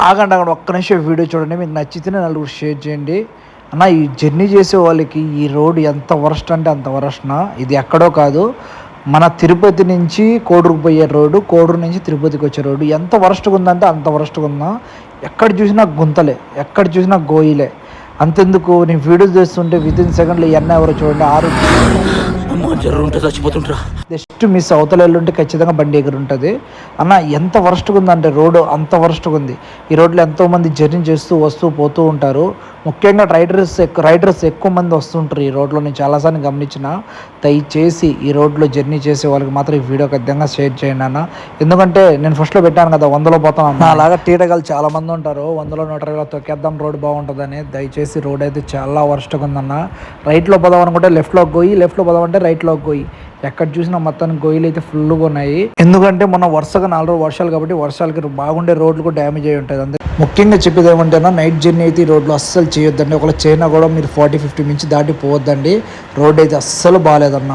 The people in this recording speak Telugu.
ఆగండి అక్కడ ఒక్క నిమిషం వీడియో చూడండి, మీకు నచ్చితే నలుగురు షేర్ చేయండి. అన్న ఈ జర్నీ చేసే వాళ్ళకి ఈ రోడ్ ఎంత వరస్ట్ అంటే అంత వరస్ట్నా. ఇది ఎక్కడో కాదు, మన తిరుపతి నుంచి కోడూరుకు పోయే రోడ్డు, కోడూరు నుంచి తిరుపతికి వచ్చే రోడ్డు ఎంత వరస్ట్గా ఉందంటే అంత వరస్ట్గా ఉందా. ఎక్కడ చూసినా గుంతలే, ఎక్కడ చూసినా గోయిలే. అంతెందుకు నేను వీడియో చేస్తుంటే వితిన్ సెకండ్లో ఎన్న ఎవరో చూడండి 6 జస్ట్ మిస్ అవతల ఉంటే ఖచ్చితంగా బండి ఎగురు ఉంటుంది అన్న. ఎంత వరస్ట్గా ఉందంటే రోడ్డు అంత వరస్ట్గా ఉంది. ఈ రోడ్లో ఎంతోమంది జర్నీ చేస్తూ వస్తూ పోతూ ఉంటారు. ముఖ్యంగా రైడర్స్ ఎక్కువ మంది వస్తుంటారు ఈ రోడ్లో. నేను చాలాసార్లు గమనించిన. దయచేసి ఈ రోడ్లో జర్నీ చేసే వాళ్ళకి మాత్రం ఈ వీడియో ఖచ్చితంగా షేర్ చేయండి అన్న. ఎందుకంటే నేను ఫస్ట్లో పెట్టాను కదా 100లో పోతాను అన్న, అలాగా టీటగాలు చాలా మంది ఉంటారు 100లో 120లో తొక్కేద్దాం రోడ్ బాగుంటుందని. దయచేసి రోడ్ అయితే చాలా వరస్ట్గా ఉందన్న. రైట్లో పోదాం అనుకుంటే లెఫ్ట్లోకి పోయి, లెఫ్ట్లో పోదాం అంటే రైట్లోకి పోయి, ఎక్కడ చూసినా మొత్తానికి గొయ్యలు అయితే ఫుల్గా ఉన్నాయి. ఎందుకంటే మొన్న వరుసగా 4 రోజులు వర్షాలు కాబట్టి వర్షాలకి బాగుండే రోడ్లు కూడా డ్యామేజ్ అయి ఉంటుంది. అంతే ముఖ్యంగా చెప్పేది ఏమంటే నైట్ జర్నీ అయితే ఈ రోడ్లో అస్సలు చేయొద్దండి. ఒకవేళ చైనా కూడా మీరు 40-50 మించి దాటి పోవద్దండి. రోడ్ అయితే అస్సలు బాగాలేదన్న.